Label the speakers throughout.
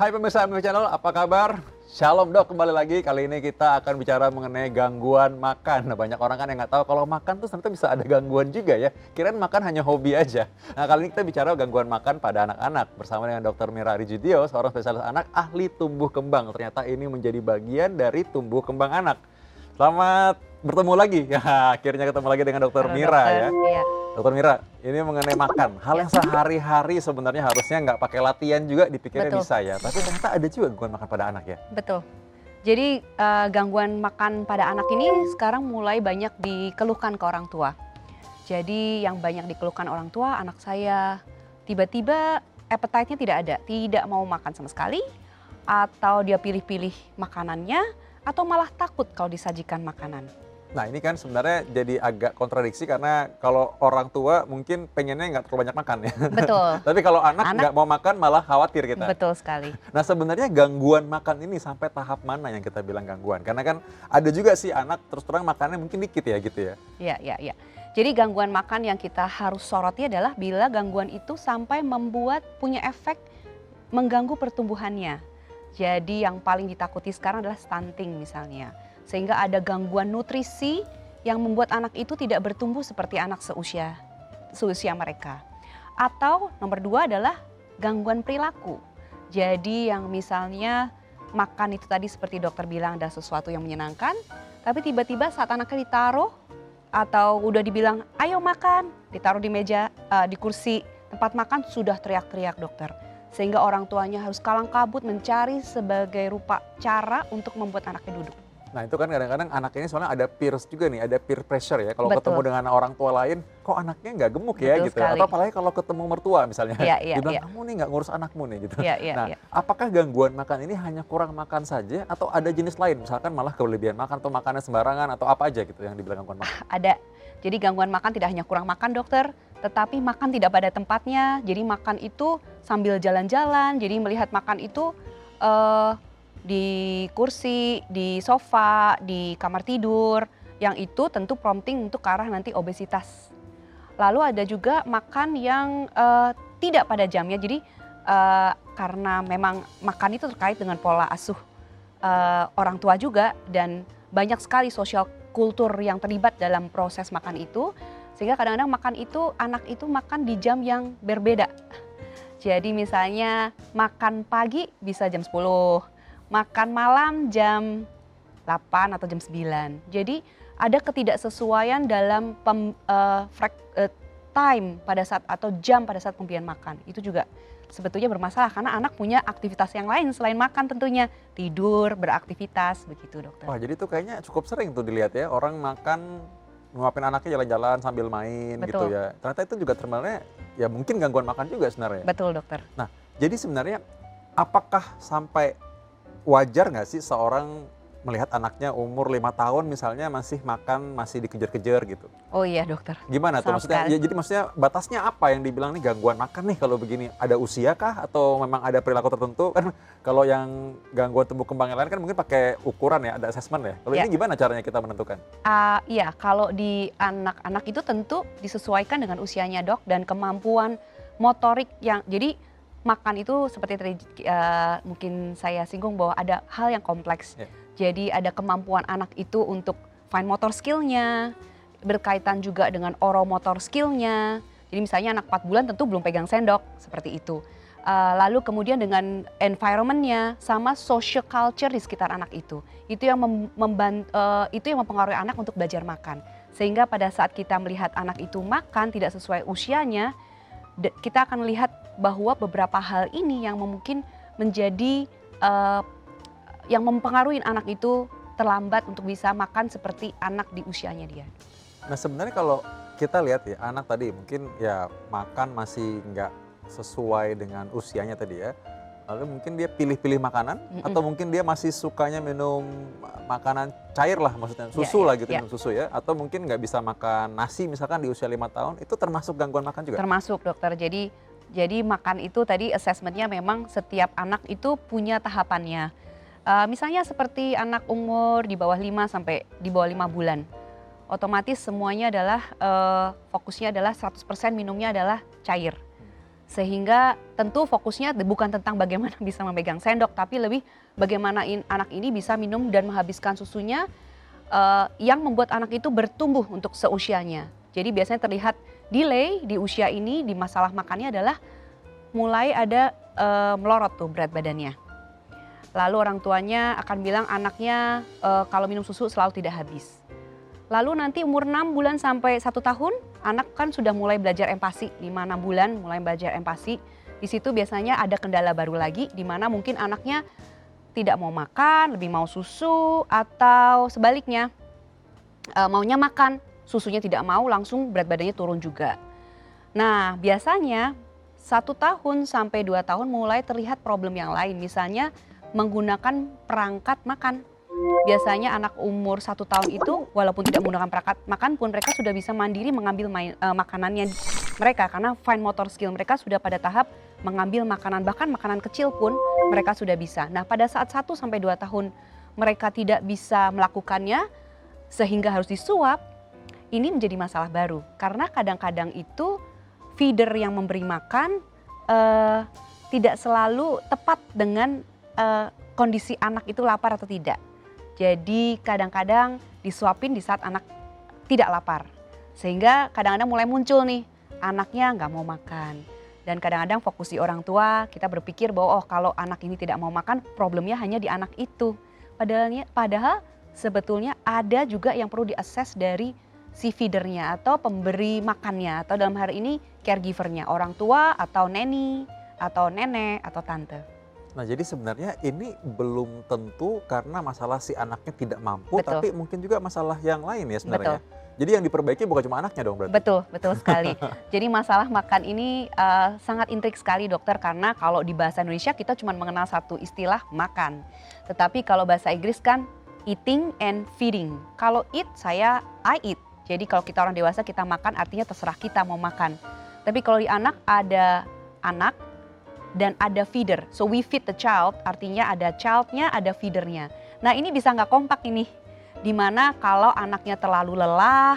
Speaker 1: Hai pemirsa MW Channel, apa kabar? Shalom dok, kembali lagi. Kali ini kita akan bicara mengenai gangguan makan. Nah, banyak orang kan yang nggak tahu kalau makan tuh ternyata bisa ada gangguan juga ya. Kirain makan hanya hobi aja. Nah, kali ini kita bicara gangguan makan pada anak-anak bersama dengan Dr. Mira Rijudio, seorang spesialis anak ahli tumbuh kembang. Ternyata ini menjadi bagian dari tumbuh kembang anak. Selamat bertemu lagi. Ya, akhirnya ketemu lagi dengan Dr.
Speaker 2: Halo
Speaker 1: Mira
Speaker 2: dokter,
Speaker 1: ya.
Speaker 2: iya.
Speaker 1: Dokter Mira, ini mengenai makan. Hal yang sehari-hari sebenarnya harusnya nggak pakai latihan juga dipikirnya
Speaker 2: Betul.
Speaker 1: bisa ya. Tapi ternyata ada juga gangguan makan pada anak ya.
Speaker 2: Betul. Jadi gangguan makan pada anak ini sekarang mulai banyak dikeluhkan ke orang tua. Jadi yang banyak dikeluhkan orang tua, anak saya tiba-tiba appetite-nya tidak ada, tidak mau makan sama sekali, atau dia pilih-pilih makanannya, atau malah takut kalau disajikan makanan.
Speaker 1: Nah ini kan sebenarnya jadi agak kontradiksi karena kalau orang tua mungkin pengennya nggak terlalu banyak makan ya.
Speaker 2: Betul.
Speaker 1: Tapi kalau anak nggak mau makan malah khawatir kita.
Speaker 2: Betul sekali.
Speaker 1: Nah sebenarnya gangguan makan ini sampai tahap mana yang kita bilang gangguan? Karena kan ada juga sih anak terus terang makannya mungkin dikit ya gitu ya.
Speaker 2: Iya. Jadi gangguan makan yang kita harus soroti adalah bila gangguan itu sampai membuat punya efek mengganggu pertumbuhannya. Jadi yang paling ditakuti sekarang adalah stunting misalnya. Sehingga ada gangguan nutrisi yang membuat anak itu tidak bertumbuh seperti anak seusia mereka. Atau nomor 2 adalah gangguan perilaku. Jadi yang misalnya makan itu tadi seperti dokter bilang adalah sesuatu yang menyenangkan, tapi tiba-tiba saat anaknya ditaruh atau udah dibilang ayo makan, ditaruh di meja, di kursi tempat makan sudah teriak-teriak dokter. Sehingga orang tuanya harus kalang kabut mencari sebagai rupa cara untuk membuat anaknya duduk.
Speaker 1: Nah itu kan kadang-kadang anak ini soalnya ada peers juga nih, ada peer pressure ya. Kalau
Speaker 2: Betul.
Speaker 1: ketemu dengan orang tua lain, kok anaknya nggak gemuk ya
Speaker 2: Betul
Speaker 1: gitu.
Speaker 2: sekali.
Speaker 1: Atau apalagi kalau ketemu mertua misalnya,
Speaker 2: Iya.
Speaker 1: dibilang kamu nih nggak ngurus anakmu nih gitu.
Speaker 2: Iya.
Speaker 1: Apakah gangguan makan ini hanya kurang makan saja atau ada jenis lain? Misalkan malah kelebihan makan atau makannya sembarangan atau apa aja gitu yang dibilang gangguan makan?
Speaker 2: Ada. Jadi gangguan makan tidak hanya kurang makan dokter, tetapi makan tidak pada tempatnya. Jadi makan itu sambil jalan-jalan, jadi melihat makan itu di kursi, di sofa, di kamar tidur, yang itu tentu prompting untuk ke arah nanti obesitas. Lalu ada juga makan yang tidak pada jamnya, jadi karena memang makan itu terkait dengan pola asuh orang tua juga dan banyak sekali sosial kultur yang terlibat dalam proses makan itu, sehingga kadang-kadang makan itu anak itu makan di jam yang berbeda. Jadi misalnya makan pagi bisa jam 10, makan malam jam 8 atau jam 9. Jadi ada ketidaksesuaian dalam time pada saat atau jam pada saat pemberian makan. Itu juga sebetulnya bermasalah karena anak punya aktivitas yang lain selain makan tentunya. Tidur, beraktivitas, begitu dokter.
Speaker 1: Wah jadi tuh kayaknya cukup sering tuh dilihat ya, orang makan nguapin anaknya jalan-jalan sambil main.
Speaker 2: Betul.
Speaker 1: Gitu ya. Ternyata itu juga sebenarnya ya mungkin gangguan makan juga sebenarnya.
Speaker 2: Betul dokter.
Speaker 1: Nah jadi sebenarnya apakah sampai wajar nggak sih seorang melihat anaknya umur 5 tahun misalnya masih makan, masih dikejar-kejar gitu?
Speaker 2: Oh iya dokter.
Speaker 1: Gimana tuh
Speaker 2: Sama
Speaker 1: maksudnya?
Speaker 2: sekali.
Speaker 1: Ya, jadi maksudnya batasnya apa yang dibilang nih gangguan makan nih kalau begini? Ada usia kah atau memang ada perilaku tertentu? Kan kalau yang gangguan tumbuh kembang yang lain kan mungkin pakai ukuran ya, ada assessment ya. Kalau
Speaker 2: Ya.
Speaker 1: ini gimana caranya kita menentukan?
Speaker 2: Iya, kalau di anak-anak itu tentu disesuaikan dengan usianya dok dan kemampuan motorik yang jadi makan itu seperti tadi mungkin saya singgung bahwa ada hal yang kompleks.
Speaker 1: Ya.
Speaker 2: Jadi ada kemampuan anak itu untuk fine motor skill-nya, berkaitan juga dengan oromotor skill-nya. Jadi misalnya anak 4 bulan tentu belum pegang sendok, seperti itu. Lalu kemudian dengan environment-nya sama social culture di sekitar anak itu. Itu yang itu yang mempengaruhi anak untuk belajar makan. Sehingga pada saat kita melihat anak itu makan tidak sesuai usianya, kita akan melihat bahwa beberapa hal ini yang mungkin menjadi yang mempengaruhi anak itu terlambat untuk bisa makan seperti anak di usianya dia.
Speaker 1: Nah sebenarnya kalau kita lihat ya anak tadi mungkin ya makan masih nggak sesuai dengan usianya tadi ya. Lalu mungkin dia pilih-pilih makanan atau mungkin dia masih sukanya minum makanan cair lah maksudnya susu lah gitu minum susu ya. Atau mungkin nggak bisa makan nasi misalkan di usia 5 tahun itu termasuk gangguan makan juga?
Speaker 2: Termasuk dokter, jadi makan itu tadi assessment-nya memang setiap anak itu punya tahapannya. Misalnya seperti anak umur di bawah 5 sampai di bawah 5 bulan. Otomatis semuanya adalah fokusnya adalah 100% minumnya adalah cair. Sehingga tentu fokusnya bukan tentang bagaimana bisa memegang sendok, tapi lebih bagaimana anak ini bisa minum dan menghabiskan susunya yang membuat anak itu bertumbuh untuk seusianya. Jadi biasanya terlihat delay di usia ini di masalah makannya adalah mulai ada melorot tuh berat badannya. Lalu orang tuanya akan bilang anaknya kalau minum susu selalu tidak habis. Lalu nanti umur 6 bulan sampai 1 tahun, anak kan sudah mulai belajar empati, 5-6 bulan mulai belajar empati. Di situ biasanya ada kendala baru lagi, di mana mungkin anaknya tidak mau makan, lebih mau susu, atau sebaliknya maunya makan, susunya tidak mau, langsung berat badannya turun juga. Nah biasanya 1 tahun sampai 2 tahun mulai terlihat problem yang lain, misalnya menggunakan perangkat makan. Biasanya anak umur 1 tahun itu walaupun tidak menggunakan perangkat makan pun mereka sudah bisa mandiri mengambil makanannya mereka, karena fine motor skill mereka sudah pada tahap mengambil makanan, bahkan makanan kecil pun mereka sudah bisa. Nah pada saat 1 sampai 2 tahun mereka tidak bisa melakukannya sehingga harus disuap, ini menjadi masalah baru. Karena kadang-kadang itu feeder yang memberi makan tidak selalu tepat dengan kondisi anak itu lapar atau tidak. Jadi kadang-kadang disuapin di saat anak tidak lapar. Sehingga kadang-kadang mulai muncul nih, anaknya nggak mau makan. Dan kadang-kadang fokus di orang tua, kita berpikir bahwa oh kalau anak ini tidak mau makan, problemnya hanya di anak itu. Padahal sebetulnya ada juga yang perlu diakses dari si feedernya atau pemberi makannya. Atau dalam hari ini caregivernya, orang tua atau neni atau nenek atau tante.
Speaker 1: Nah jadi sebenarnya ini belum tentu karena masalah si anaknya tidak mampu,
Speaker 2: Betul.
Speaker 1: tapi mungkin juga masalah yang lain ya sebenarnya. Jadi yang diperbaiki bukan cuma anaknya dong berarti?
Speaker 2: Betul sekali. Jadi masalah makan ini sangat intrik sekali dokter, karena kalau di bahasa Indonesia kita cuma mengenal satu istilah makan. Tetapi kalau bahasa Inggris kan eating and feeding. Kalau eat I eat. Jadi kalau kita orang dewasa kita makan artinya terserah kita mau makan. Tapi kalau di anak ada anak dan ada feeder. So we feed the child, artinya ada childnya, ada feedernya. Nah ini bisa nggak kompak ini. Dimana kalau anaknya terlalu lelah,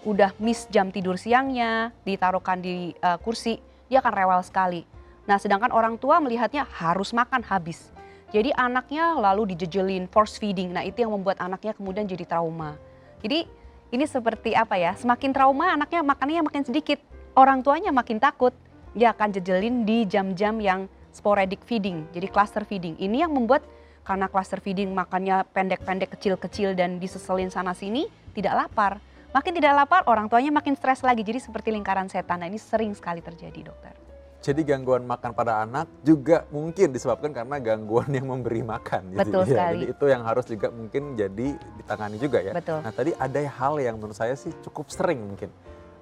Speaker 2: udah miss jam tidur siangnya, ditaruhkan di kursi, dia akan rewel sekali. Nah sedangkan orang tua melihatnya harus makan habis. Jadi anaknya lalu dijejelin, force feeding. Nah itu yang membuat anaknya kemudian jadi trauma. Jadi ini seperti apa ya, semakin trauma anaknya makannya makin sedikit. Orang tuanya makin takut. Dia akan jejelin di jam-jam yang sporadic feeding, jadi cluster feeding. Ini yang membuat karena cluster feeding makannya pendek-pendek, kecil-kecil dan diseselin sana sini, tidak lapar. Makin tidak lapar, orang tuanya makin stres lagi, jadi seperti lingkaran setan. Nah ini sering sekali terjadi dokter.
Speaker 1: Jadi gangguan makan pada anak juga mungkin disebabkan karena gangguan yang memberi makan.
Speaker 2: Betul
Speaker 1: gitu,
Speaker 2: sekali.
Speaker 1: Jadi itu yang harus juga mungkin jadi ditangani juga ya.
Speaker 2: Betul.
Speaker 1: Nah tadi ada hal yang menurut saya sih cukup sering mungkin.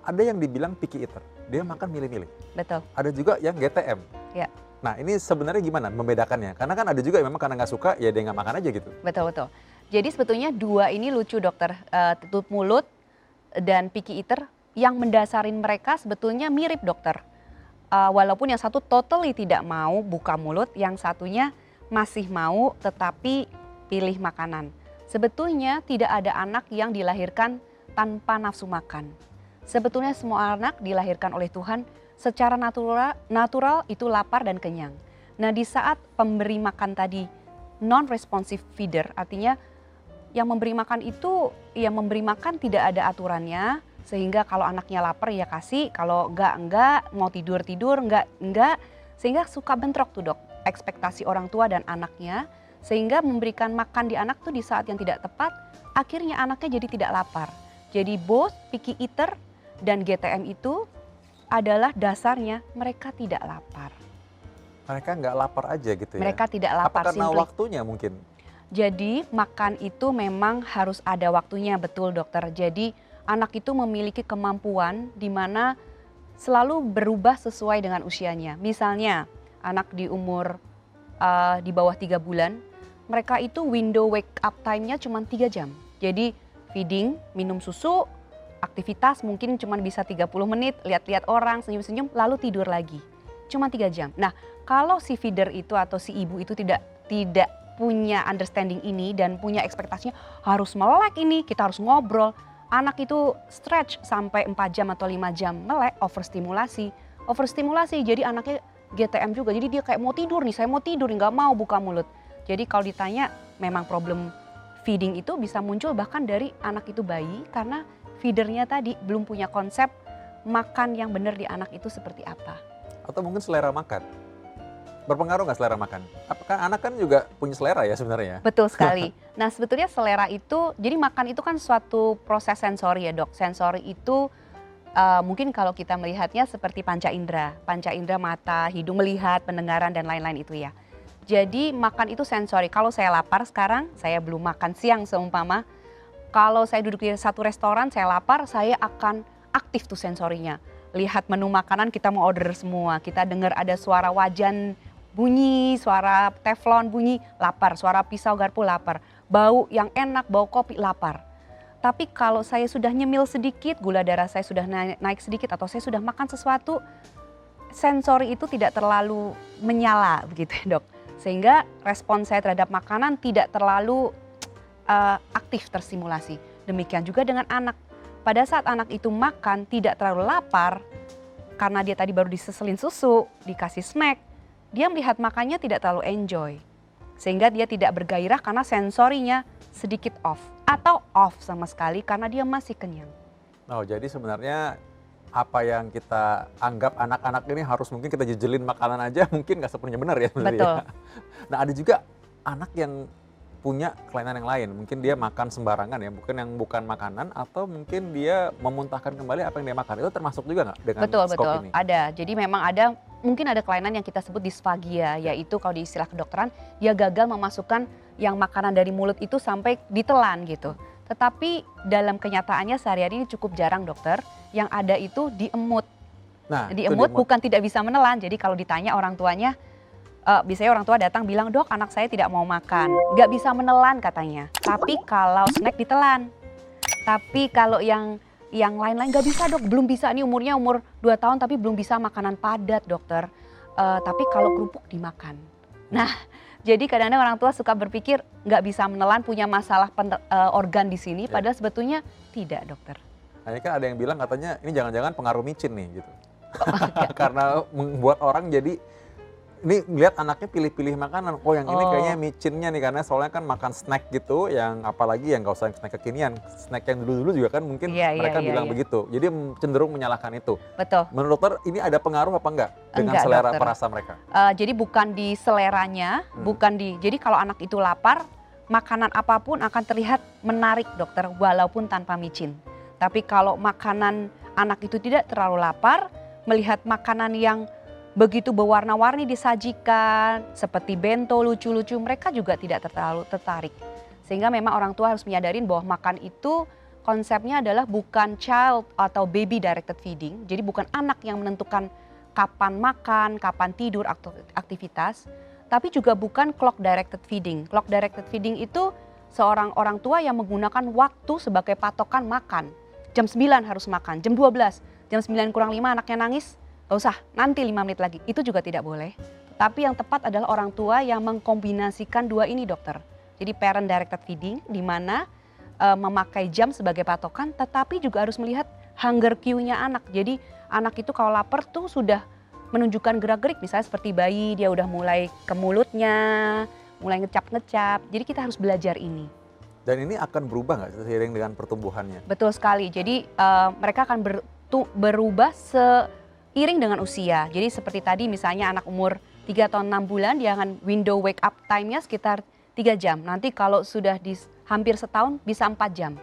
Speaker 1: Ada yang dibilang picky eater, dia makan milih-milih.
Speaker 2: Betul.
Speaker 1: Ada juga yang GTM.
Speaker 2: Ya.
Speaker 1: Nah ini sebenarnya gimana membedakannya? Karena kan ada juga yang memang karena nggak suka ya dia nggak makan aja gitu.
Speaker 2: Betul. Jadi sebetulnya dua ini lucu dokter, tutup mulut dan picky eater yang mendasarin mereka sebetulnya mirip dokter. Walaupun yang satu totally tidak mau buka mulut, yang satunya masih mau tetapi pilih makanan. Sebetulnya tidak ada anak yang dilahirkan tanpa nafsu makan. Sebetulnya semua anak dilahirkan oleh Tuhan secara natural itu lapar dan kenyang. Nah di saat pemberi makan tadi non-responsive feeder, artinya yang memberi makan itu yang memberi makan tidak ada aturannya, sehingga kalau anaknya lapar ya kasih, kalau enggak, mau tidur enggak, sehingga suka bentrok tuh dok ekspektasi orang tua dan anaknya, sehingga memberikan makan di anak tuh di saat yang tidak tepat, akhirnya anaknya jadi tidak lapar. Jadi both picky eater dan GTM itu adalah dasarnya mereka tidak lapar.
Speaker 1: Mereka nggak lapar aja gitu ya?
Speaker 2: Mereka tidak lapar.
Speaker 1: Apa karena waktunya mungkin?
Speaker 2: Jadi makan itu memang harus ada waktunya, betul dokter. Jadi anak itu memiliki kemampuan di mana selalu berubah sesuai dengan usianya. Misalnya anak di umur di bawah 3 bulan, mereka itu window wake up time-nya cuma 3 jam. Jadi feeding, minum susu, aktivitas mungkin cuma bisa 30 menit, lihat-lihat orang, senyum-senyum, lalu tidur lagi. Cuma 3 jam. Nah, kalau si feeder itu atau si ibu itu tidak punya understanding ini dan punya ekspektasinya harus melek ini, kita harus ngobrol. Anak itu stretch sampai 4 jam atau 5 jam melek, overstimulasi. overstimulasi. Jadi anaknya GTM juga. Jadi dia kayak mau tidur nih, saya mau tidur nih, nggak mau buka mulut. Jadi kalau ditanya memang problem feeding itu bisa muncul bahkan dari anak itu bayi karena feedernya tadi belum punya konsep makan yang benar di anak itu seperti apa.
Speaker 1: Atau mungkin selera makan. Berpengaruh nggak selera makan? Apakah anak kan juga punya selera ya sebenarnya?
Speaker 2: Betul sekali. Nah sebetulnya selera itu, jadi makan itu kan suatu proses sensori ya dok. Sensori itu mungkin kalau kita melihatnya seperti panca indera. Panca indera mata, hidung melihat, pendengaran dan lain-lain itu ya. Jadi makan itu sensori. Kalau saya lapar sekarang, saya belum makan siang seumpama. Kalau saya duduk di satu restoran, saya lapar, saya akan aktif tuh sensorinya. Lihat menu makanan, kita mau order semua. Kita dengar ada suara wajan bunyi, suara teflon bunyi, lapar. Suara pisau garpu, lapar. Bau yang enak, bau kopi, lapar. Tapi kalau saya sudah nyemil sedikit, gula darah saya sudah naik sedikit, atau saya sudah makan sesuatu, sensori itu tidak terlalu menyala begitu ya dok. Sehingga respon saya terhadap makanan tidak terlalu aktif terstimulasi. Demikian juga dengan anak. Pada saat anak itu makan tidak terlalu lapar, karena dia tadi baru diseselin susu, dikasih snack, dia melihat makannya tidak terlalu enjoy. Sehingga dia tidak bergairah karena sensorinya sedikit off. Atau off sama sekali karena dia masih kenyang.
Speaker 1: Oh, jadi sebenarnya apa yang kita anggap anak-anak ini harus mungkin kita jejelin makanan aja mungkin nggak sepenuhnya benar ya sebenarnya.
Speaker 2: Betul.
Speaker 1: Nah ada juga anak yang punya kelainan yang lain. Mungkin dia makan sembarangan ya, bukan makanan atau mungkin dia memuntahkan kembali apa yang dia makan. Itu termasuk juga nggak dengan
Speaker 2: Betul,
Speaker 1: skop
Speaker 2: betul.
Speaker 1: ini?
Speaker 2: Ada. Jadi memang ada, mungkin ada kelainan yang kita sebut disfagia, yaitu kalau di istilah kedokteran, dia gagal memasukkan yang makanan dari mulut itu sampai ditelan gitu. Tetapi dalam kenyataannya sehari-hari ini cukup jarang dokter, yang ada itu diemut.
Speaker 1: Nah,
Speaker 2: Diemut bukan tidak bisa menelan, jadi kalau ditanya orang tuanya, biasanya orang tua datang bilang, dok anak saya tidak mau makan, nggak bisa menelan katanya. Tapi kalau snack ditelan. Tapi kalau yang lain-lain nggak bisa dok, belum bisa, ini umurnya umur 2 tahun tapi belum bisa makanan padat dokter. Tapi kalau kerupuk dimakan. Nah jadi kadang-kadang orang tua suka berpikir nggak bisa menelan, punya masalah organ di sini, padahal sebetulnya tidak dokter.
Speaker 1: Nah, kan ada yang bilang katanya ini jangan-jangan pengaruh micin nih gitu. Karena membuat orang jadi ini melihat anaknya pilih-pilih makanan. Oh yang ini kayaknya micinnya nih karena soalnya kan makan snack gitu yang apalagi yang nggak usah snack kekinian. Snack yang dulu-dulu juga kan mungkin mereka bilang begitu. Jadi cenderung menyalahkan itu.
Speaker 2: Betul.
Speaker 1: Menurut dokter ini ada pengaruh apa enggak dengan
Speaker 2: Enggak,
Speaker 1: selera
Speaker 2: dokter.
Speaker 1: perasa mereka?
Speaker 2: Jadi bukan di seleranya, jadi kalau anak itu lapar, makanan apapun akan terlihat menarik dokter walaupun tanpa micin. Tapi kalau makanan anak itu tidak terlalu lapar, melihat makanan yang begitu berwarna-warni disajikan, seperti bento lucu-lucu, mereka juga tidak terlalu tertarik. Sehingga memang orang tua harus menyadarin bahwa makan itu konsepnya adalah bukan child atau baby directed feeding. Jadi bukan anak yang menentukan kapan makan, kapan tidur, aktivitas. Tapi juga bukan clock directed feeding. Clock directed feeding itu seorang orang tua yang menggunakan waktu sebagai patokan makan. Jam 9 harus makan, jam 12, jam 9 kurang 5 anaknya nangis, gak usah, nanti 5 menit lagi. Itu juga tidak boleh. Tapi yang tepat adalah orang tua yang mengkombinasikan dua ini dokter. Jadi parent directed feeding di mana memakai jam sebagai patokan, tetapi juga harus melihat hunger cue-nya anak. Jadi anak itu kalau lapar tuh sudah menunjukkan gerak-gerik, misalnya seperti bayi dia udah mulai ke mulutnya, mulai ngecap-ngecap. Jadi kita harus belajar ini.
Speaker 1: Dan ini akan berubah nggak seiring dengan pertumbuhannya?
Speaker 2: Betul sekali. Jadi mereka akan berubah seiring dengan usia. Jadi seperti tadi misalnya anak umur 3 tahun 6 bulan dia akan window wake up time-nya sekitar 3 jam. Nanti kalau sudah hampir setahun bisa 4 jam.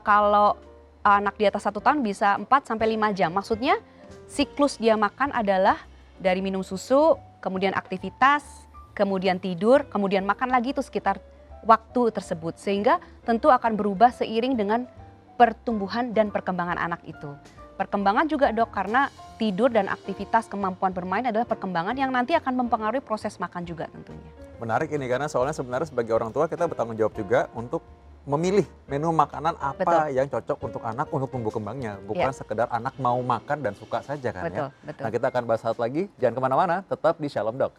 Speaker 2: Kalau anak di atas 1 tahun bisa 4 sampai 5 jam. Maksudnya siklus dia makan adalah dari minum susu, kemudian aktivitas, kemudian tidur, kemudian makan lagi itu sekitar waktu tersebut. Sehingga tentu akan berubah seiring dengan pertumbuhan dan perkembangan anak itu. Perkembangan juga dok, karena tidur dan aktivitas kemampuan bermain adalah perkembangan yang nanti akan mempengaruhi proses makan juga tentunya.
Speaker 1: Menarik ini karena soalnya sebenarnya sebagai orang tua kita bertanggung jawab juga untuk memilih menu makanan apa yang cocok untuk anak untuk tumbuh kembangnya. Bukan sekedar anak mau makan dan suka saja kan ya.
Speaker 2: Betul.
Speaker 1: Nah kita akan bahas satu lagi, jangan kemana-mana, tetap di Shalom Dok.